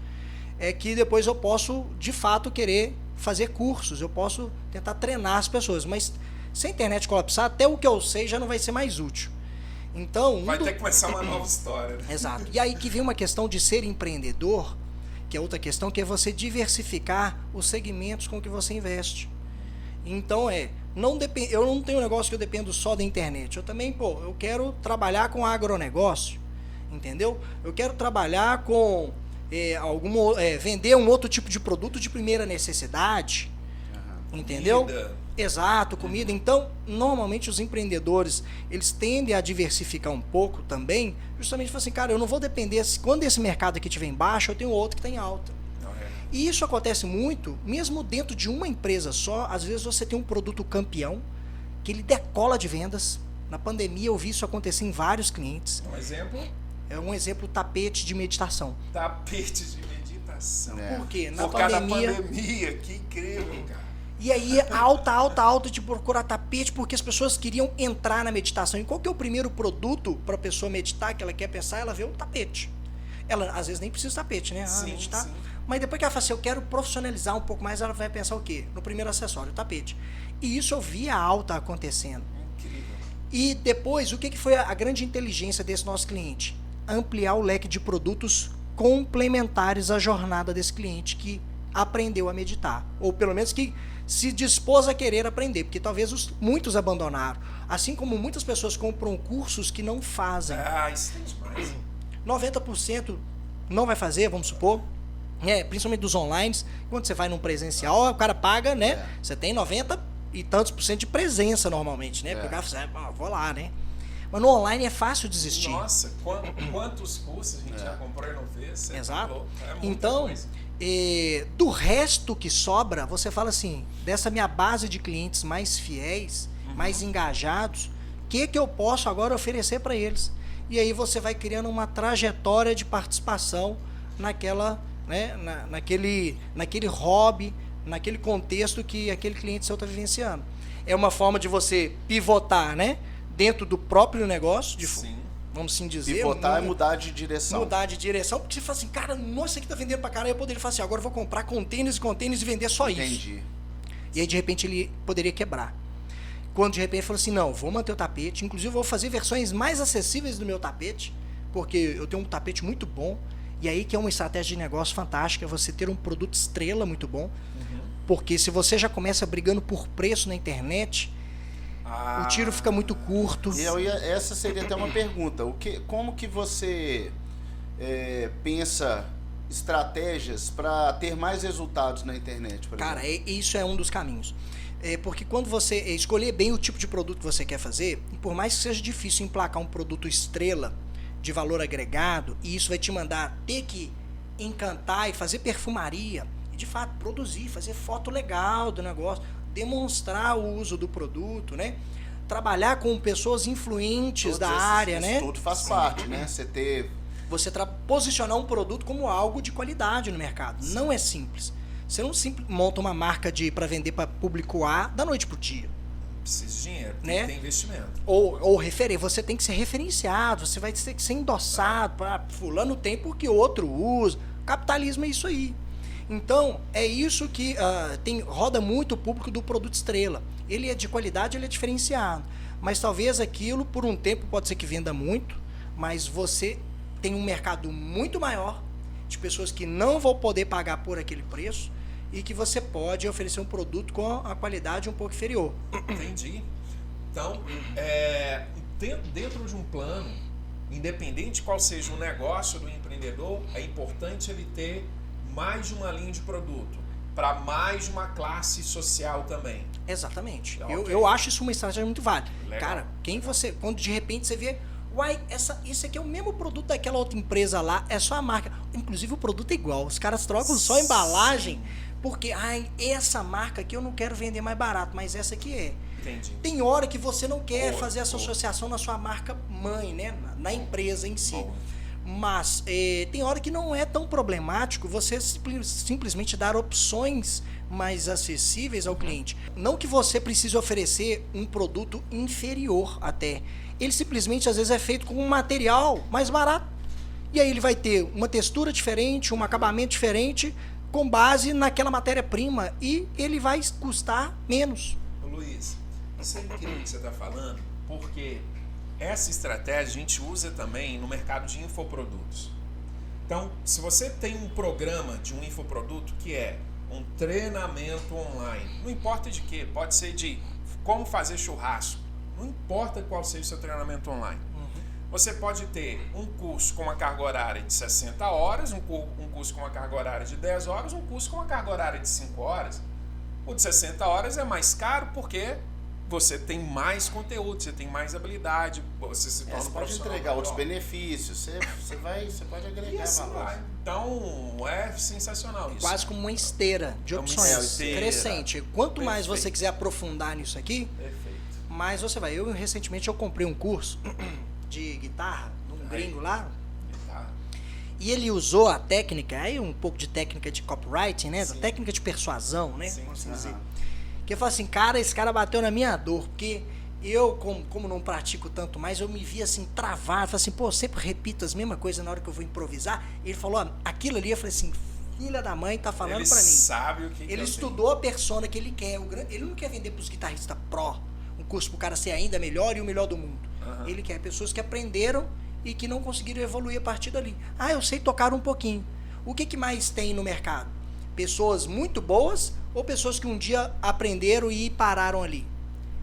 é que depois eu posso, de fato, querer fazer cursos, eu posso tentar treinar as pessoas, mas se a internet colapsar, até o que eu sei já não vai ser mais útil. Então, vai ter que começar uma nova história. Né? Exato. E aí que vem uma questão de ser empreendedor, que é outra questão, que é você diversificar os segmentos com que você investe. Então eu não tenho um negócio que eu dependo só da internet. Eu também, eu quero trabalhar com agronegócio, entendeu? Eu quero trabalhar com vender um outro tipo de produto de primeira necessidade, entendeu? Comida. Exato, comida. Então, normalmente os empreendedores, eles tendem a diversificar um pouco também, justamente falam assim, cara, eu não vou depender, quando esse mercado aqui estiver em baixa, eu tenho outro que está em alta. E isso acontece muito, mesmo dentro de uma empresa só, às vezes você tem um produto campeão, que ele decola de vendas. Na pandemia eu vi isso acontecer em vários clientes. Um exemplo? É um exemplo, tapete de meditação. Tapete de meditação. Por quê? Por causa da pandemia, que incrível, cara. E aí, alta de procurar tapete, porque as pessoas queriam entrar na meditação. E qual que é o primeiro produto para a pessoa meditar, que ela quer pensar? Ela vê o tapete. Ela, às vezes, nem precisa de tapete, né? Meditar. Sim. Mas depois que ela fala assim, eu quero profissionalizar um pouco mais, ela vai pensar o quê? No primeiro acessório, o tapete. E isso eu vi a alta acontecendo. Incrível. E depois, o que foi a grande inteligência desse nosso cliente? Ampliar o leque de produtos complementares à jornada desse cliente que aprendeu a meditar. Ou pelo menos que se dispôs a querer aprender, porque talvez muitos abandonaram. Assim como muitas pessoas compram cursos que não fazem. Isso tem demais. 90% não vai fazer, vamos supor. Principalmente dos online. Quando você vai num presencial, o cara paga, né? Você tem 90 e tantos por cento de presença normalmente, né? Porque o cara fala, vou lá, né? Mas no online é fácil desistir. Nossa, quantos cursos a gente já comprou e não fez? Exato. Então, do resto que sobra, você fala assim, dessa minha base de clientes mais fiéis, mais engajados, o que eu posso agora oferecer para eles? E aí você vai criando uma trajetória de participação naquela, né, naquele hobby, naquele contexto que aquele cliente seu está vivenciando. É uma forma de você pivotar, né? Dentro do próprio negócio, vamos assim dizer. Pivotar é mudar de direção. Mudar de direção, porque você fala assim, cara, nossa, isso aqui tá vendendo pra caralho. Eu poderia falar assim, agora eu vou comprar contêineres e vender só isso. Entendi. E aí, de repente, ele poderia quebrar. Quando, de repente, ele falou assim, não, vou manter o tapete. Inclusive, vou fazer versões mais acessíveis do meu tapete, porque eu tenho um tapete muito bom. E aí que é uma estratégia de negócio fantástica, você ter um produto estrela muito bom. Porque se você já começa brigando por preço na internet, o tiro fica muito curto. E essa seria até uma pergunta. Como que você pensa estratégias para ter mais resultados na internet, por Cara, exemplo? Isso é um dos caminhos. Porque quando você escolher bem o tipo de produto que você quer fazer, por mais que seja difícil emplacar um produto estrela de valor agregado, e isso vai te mandar ter que encantar e fazer perfumaria, e de fato produzir, fazer foto legal do negócio, demonstrar o uso do produto, né? trabalhar com pessoas influentes da área, né? Tudo faz parte, né? Você posicionar um produto como algo de qualidade no mercado. Sim. Não é simples. Você não monta uma marca para vender para público A da noite pro dia. Precisa de dinheiro, né? Tem investimento. Ou você tem que ser referenciado, você vai ter que ser endossado, fulano tem porque outro usa. Capitalismo é isso aí. Então, é isso que roda muito o público do produto estrela. Ele é de qualidade, ele é diferenciado. Mas talvez aquilo, por um tempo, pode ser que venda muito, mas você tem um mercado muito maior de pessoas que não vão poder pagar por aquele preço e que você pode oferecer um produto com a qualidade um pouco inferior. Entendi. Então, dentro de um plano, independente qual seja o negócio do empreendedor, é importante ele ter mais de uma linha de produto para mais de uma classe social também. Exatamente. Okay. Eu acho isso uma estratégia muito válida. Legal. Cara, quando de repente você vê, uai, esse aqui é o mesmo produto daquela outra empresa lá, é só a marca. Inclusive o produto é igual, os caras trocam só a embalagem, porque essa marca aqui eu não quero vender mais barato, mas essa aqui é. Entendi. Tem hora que você não quer fazer essa associação na sua marca mãe, né? Na empresa em si. Mas tem hora que não é tão problemático você simplesmente dar opções mais acessíveis ao cliente. Não que você precise oferecer um produto inferior até. Ele simplesmente às vezes é feito com um material mais barato. E aí ele vai ter uma textura diferente, um acabamento diferente, com base naquela matéria-prima. E ele vai custar menos. Ô Luiz, isso é incrível que você está falando, porque essa estratégia a gente usa também no mercado de infoprodutos. Então, se você tem um programa de um infoproduto que é um treinamento online, não importa de quê, pode ser de como fazer churrasco, não importa qual seja o seu treinamento online. Você pode ter um curso com uma carga horária de 60 horas, um curso com uma carga horária de 10 horas, um curso com uma carga horária de 5 horas. O de 60 horas é mais caro porque você tem mais conteúdo, você tem mais habilidade, você se torna você pode entregar outros benefícios, você pode agregar assim valor. Então, é sensacional isso. Quase como uma esteira de opções crescente. Quanto mais você quiser aprofundar nisso aqui, mais você vai. Recentemente eu comprei um curso de guitarra, num gringo lá, e ele usou a técnica, aí um pouco de técnica de copywriting, né? A técnica de persuasão, né? Vamos dizer. Que eu falo assim, cara, esse cara bateu na minha dor, porque eu, como não pratico tanto mais, eu me vi assim, travado, falei assim, pô, eu sempre repito as mesmas coisas na hora que eu vou improvisar. Ele falou, ó, aquilo ali, eu falei assim, filha da mãe tá falando ele pra mim. Sabe o que ele estudou a persona que ele quer, ele não quer vender pros guitarristas pró, um curso pro cara ser ainda melhor e o melhor do mundo. Ele quer pessoas que aprenderam e que não conseguiram evoluir a partir dali. Ah, eu sei tocar um pouquinho. O que mais tem no mercado? Pessoas muito boas ou pessoas que um dia aprenderam e pararam ali?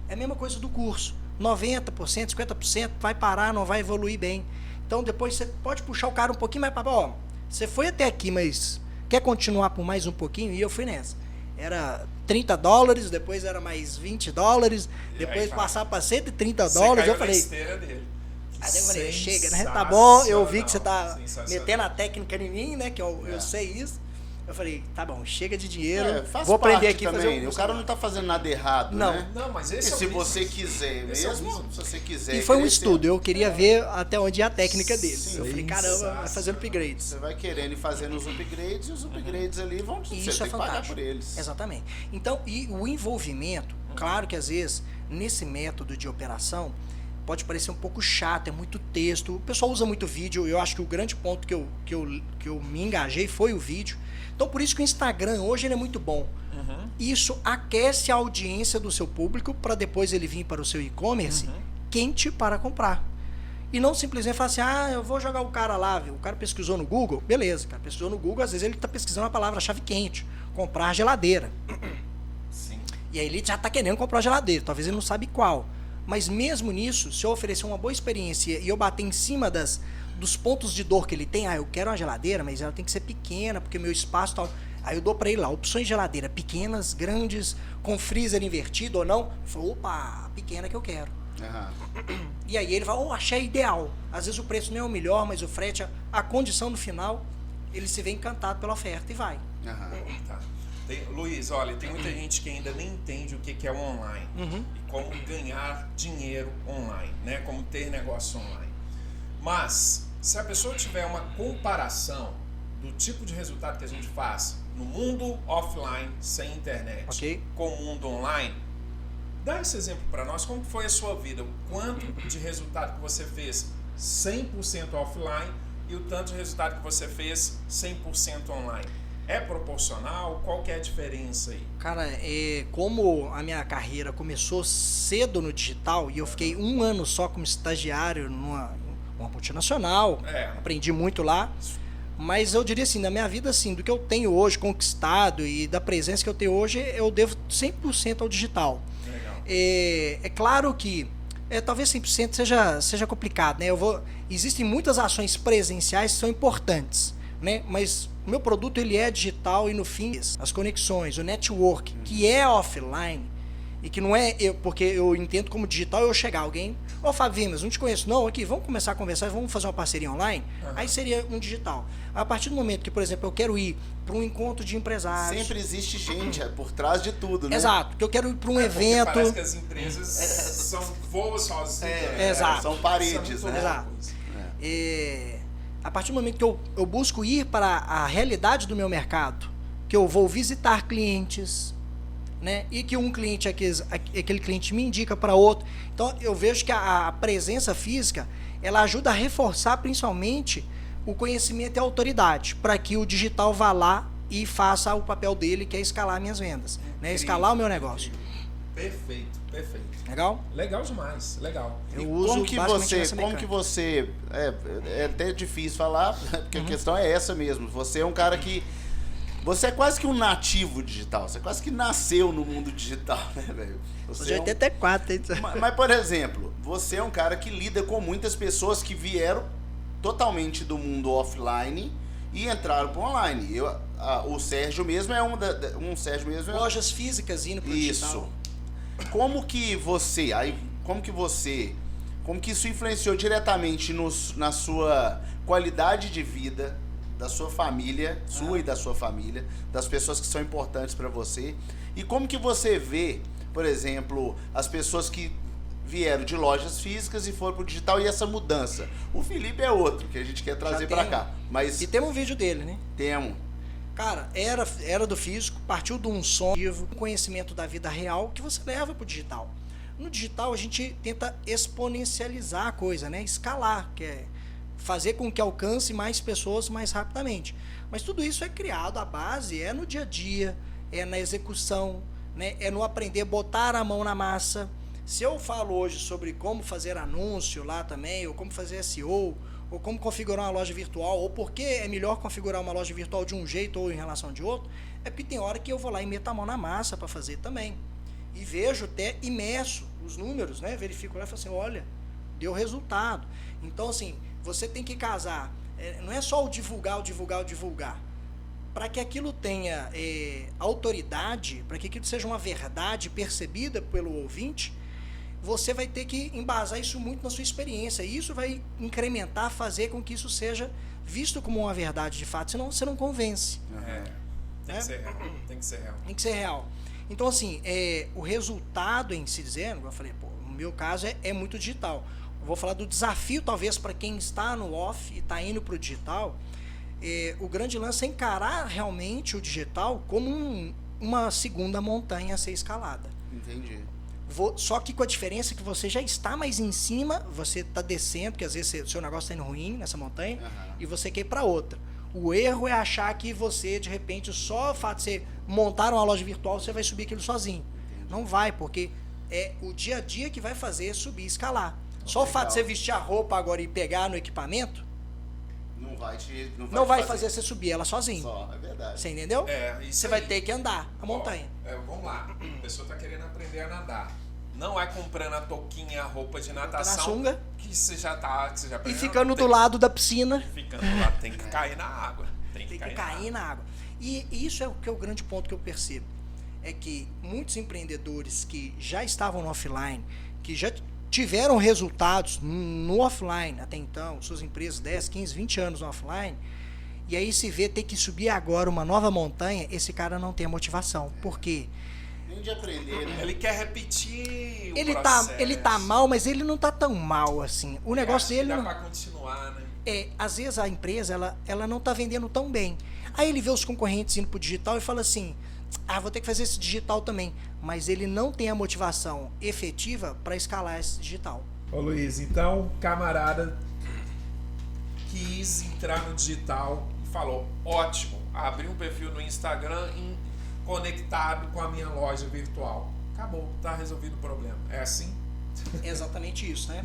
É a mesma coisa do curso. 90%, 50% vai parar, não vai evoluir bem. Então depois você pode puxar o cara um pouquinho mais para ó, você foi até aqui, mas quer continuar por mais um pouquinho? E eu fui nessa. Era $30, depois era mais $20, depois passar para $130. Eu falei, dele. Aí eu falei, chega, né? Tá bom, eu vi que você tá metendo a técnica em mim, né? Que eu sei isso. Eu falei, tá bom, chega de dinheiro, vou aprender aqui também. Fazer O cara não tá fazendo nada errado, não. né? Não, mas esse se você quiser mesmo, se você quiser. E foi um estudo, eu queria ver até onde é a técnica dele. Eu falei, caramba, vai fazendo upgrades. Você vai querendo ir fazendo os upgrades e os upgrades ali vão te isso é fantástico. Pagar por eles. Exatamente. Então, e o envolvimento, claro que às vezes, nesse método de operação, pode parecer um pouco chato, é muito texto. O pessoal usa muito vídeo, eu acho que o grande ponto que eu me engajei foi o vídeo. Então, por isso que o Instagram hoje ele é muito bom. Isso aquece a audiência do seu público para depois ele vir para o seu e-commerce quente para comprar. E não simplesmente falar assim, eu vou jogar o cara lá, viu? O cara pesquisou no Google, beleza, o cara pesquisou no Google, às vezes ele está pesquisando a palavra-chave quente, comprar geladeira. Sim. E aí ele já está querendo comprar geladeira, talvez ele não sabe qual. Mas mesmo nisso, se eu oferecer uma boa experiência e eu bater em cima dos pontos de dor que ele tem, eu quero uma geladeira, mas ela tem que ser pequena, porque meu espaço tal. Aí eu dou para ele lá, opções de geladeira, pequenas, grandes, com freezer invertido ou não. Eu falo, opa, pequena que eu quero. E aí ele fala, achei ideal. Às vezes o preço não é o melhor, mas o frete, a condição no final, ele se vê encantado pela oferta e vai. Tá. Luiz, olha, tem muita gente que ainda nem entende o que é o online e como ganhar dinheiro online, né? Como ter negócio online. Mas, se a pessoa tiver uma comparação do tipo de resultado que a gente faz no mundo offline, sem internet, com o mundo online, dá esse exemplo para nós. Como foi a sua vida? O quanto de resultado que você fez 100% offline e o tanto de resultado que você fez 100% online? É proporcional? Qual que é a diferença aí? Cara, como a minha carreira começou cedo no digital e eu fiquei 1 ano só como estagiário numa multinacional, aprendi muito lá, mas eu diria assim, na minha vida, assim, do que eu tenho hoje conquistado e da presença que eu tenho hoje, eu devo 100% ao digital. Legal. É claro que talvez 100% seja complicado, né? Existem muitas ações presenciais que são importantes, né? Mas o meu produto ele é digital e no fim as conexões, o network, que é offline e que não é porque eu entendo como digital eu chegar alguém, Fábio, mas não te conheço não, aqui, vamos começar a conversar, vamos fazer uma parceria online, aí seria um digital. A partir do momento que, por exemplo, eu quero ir para um encontro de empresários... Sempre existe gente por trás de tudo, né? Exato, que eu quero ir para um evento... Parece que as empresas voam sozinhas. Exato. São paredes, né? Exato. A partir do momento que eu busco ir para a realidade do meu mercado, que eu vou visitar clientes, né, e que um cliente, aquele cliente me indica para outro. Então, eu vejo que a presença física, ela ajuda a reforçar principalmente o conhecimento e a autoridade, para que o digital vá lá e faça o papel dele, que é escalar minhas vendas, né, escalar o meu negócio. Perfeito. Legal? Legal demais, legal. Eu uso como que você é até difícil falar, porque a questão é essa mesmo. Você é um cara que você é quase que um nativo digital, você quase que nasceu no mundo digital, né, velho? Você é 84, hein? Mas, por exemplo, você é um cara que lida com muitas pessoas que vieram totalmente do mundo offline e entraram para o online. O Sérgio mesmo é Sérgio mesmo lojas físicas indo para o digital. Isso. Como que isso influenciou diretamente na sua qualidade de vida, da sua família, sua e da sua família, das pessoas que são importantes para você? E como que você vê, por exemplo, as pessoas que vieram de lojas físicas e foram pro digital e essa mudança? O Felipe é outro que a gente quer trazer para cá. Mas e temos um vídeo dele, né? Temos. Cara, era do físico, partiu de um sonho, um conhecimento da vida real que você leva pro digital. No digital a gente tenta exponencializar a coisa, né? Escalar, que é fazer com que alcance mais pessoas mais rapidamente. Mas tudo isso é criado, a base é no dia a dia, é na execução, né? É no aprender, botar a mão na massa. Se eu falo hoje sobre como fazer anúncio lá também, ou como fazer SEO, ou como configurar uma loja virtual, ou por que é melhor configurar uma loja virtual de um jeito ou em relação de outro, é porque tem hora que eu vou lá e meto a mão na massa para fazer também. E vejo até imerso os números, né? Verifico lá e falo assim, olha, deu resultado. Então, assim, você tem que casar. Não é só o divulgar. Para que aquilo tenha autoridade, para que aquilo seja uma verdade percebida pelo ouvinte, você vai ter que embasar isso muito na sua experiência. E isso vai incrementar, fazer com que isso seja visto como uma verdade de fato. Senão você não convence. Tem que ser real. Tem que ser real. Então, assim, o resultado em si dizendo, como eu falei, no meu caso é muito digital. Eu vou falar do desafio, talvez, para quem está no off e está indo para o digital. O grande lance é encarar realmente o digital como uma segunda montanha a ser escalada. Entendi. Só que com a diferença que você já está mais em cima, você está descendo, porque às vezes o seu negócio está indo ruim nessa montanha, e você quer ir para outra. O erro é achar que você, de repente, só o fato de você montar uma loja virtual, você vai subir aquilo sozinho. Entendi. Não vai, porque é o dia a dia que vai fazer subir e escalar. Só o fato de você vestir a roupa agora e pegar no equipamento, não vai fazer você subir ela sozinho. É verdade. Você entendeu? Você vai ter que andar a montanha. Vamos lá. A pessoa está querendo aprender a nadar. Não é comprando a touquinha, a roupa de natação. Na sunga. Que você já tá. Que você já e ficando do lado da piscina. Ficando do lado. Tem que cair na água. Tem que cair na água. E isso é o grande ponto que eu percebo. É que muitos empreendedores que já estavam no offline, que já tiveram resultados no offline até então, suas empresas 10, 15, 20 anos no offline, E aí se vê ter que subir agora uma nova montanha, esse cara não tem a motivação. Por quê? Nem de aprender, né? Ele quer repetir o Ele processo. tá mal, mas ele não tá tão mal assim. O negócio dele dá não... pra continuar, né? Às vezes a empresa, ela não tá vendendo tão bem. Aí ele vê os concorrentes indo pro digital e fala assim, vou ter que fazer esse digital também. Mas ele não tem a motivação efetiva para escalar esse digital. Ô Luiz, então, camarada quis entrar no digital e falou, ótimo, abri um perfil no Instagram conectado com a minha loja virtual. Acabou, tá resolvido o problema. É assim? É exatamente isso, né?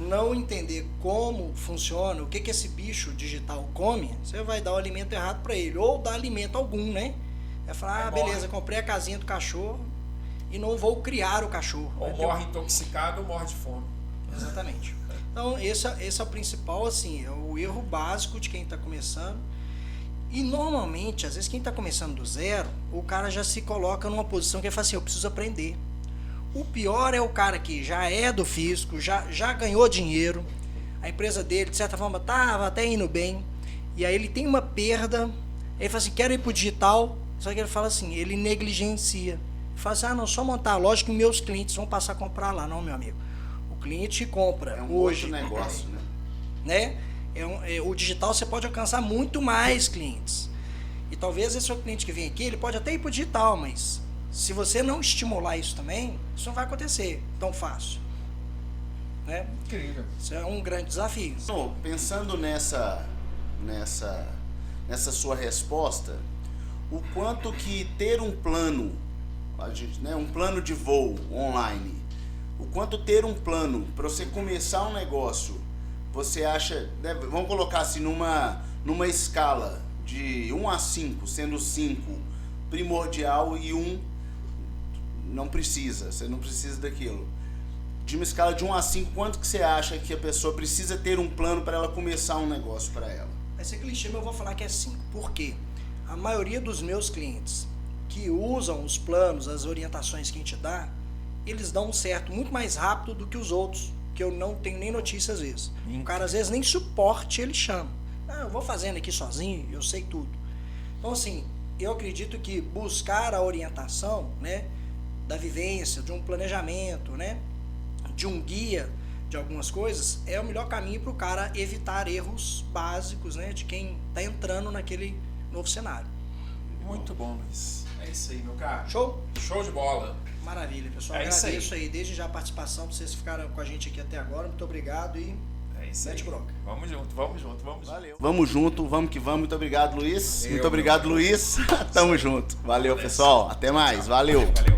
Não entender como funciona, o que esse bicho digital come, você vai dar o alimento errado para ele, ou dar alimento algum, né? É falar, beleza, comprei a casinha do cachorro e não vou criar o cachorro. Ou morre intoxicado ou morre de fome. Exatamente. Então, esse é o principal, assim, é o erro básico de quem está começando. E normalmente, às vezes, quem está começando do zero, o cara já se coloca numa posição que ele fala assim, eu preciso aprender. O pior é o cara que já é do fisco, já ganhou dinheiro, a empresa dele, de certa forma, estava até indo bem, e aí ele tem uma perda, ele fala assim, quero ir para o digital, só que ele fala assim, ele negligencia. Ele fala assim, não, só montar a loja que meus clientes vão passar a comprar lá. Não, meu amigo. O cliente compra hoje. É um outro negócio, né? O digital você pode alcançar muito mais clientes. E talvez esse seu cliente que vem aqui, ele pode até ir para o digital, mas se você não estimular isso também, isso não vai acontecer tão fácil. Né? Incrível. Isso é um grande desafio. Então, pensando nessa sua resposta, o quanto que ter um plano, um plano de voo online, o quanto ter um plano para você começar um negócio, você acha, né, vamos colocar assim numa escala de 1 a 5, sendo 5 primordial e 1 não precisa, você não precisa daquilo. De uma escala de 1 a 5, quanto que você acha que a pessoa precisa ter um plano para ela começar um negócio para ela? Vai ser clichê, mas eu vou falar que é 5. Por quê? A maioria dos meus clientes que usam os planos, as orientações que a gente dá, eles dão certo muito mais rápido do que os outros, que eu não tenho nem notícia às vezes. O cara às vezes nem suporte ele chama. Eu vou fazendo aqui sozinho, eu sei tudo. Então assim, eu acredito que buscar a orientação, né, da vivência, de um planejamento, né, de um guia de algumas coisas, é o melhor caminho para o cara evitar erros básicos, né, de quem está entrando naquele novo cenário. Muito bom, Luiz. É isso aí, meu cara. Show? Show de bola. Maravilha, pessoal. É isso Agradeço aí desde já a participação, vocês ficaram com a gente aqui até agora. Muito obrigado e é isso mete aí. bronca. Vamos junto, vamos junto, vamos junto. Valeu. Vamos junto, vamos que vamos. Muito obrigado, Luiz. Valeu, Muito obrigado, Luiz. Tamo junto. Valeu, pessoal. Até mais. Valeu. Valeu.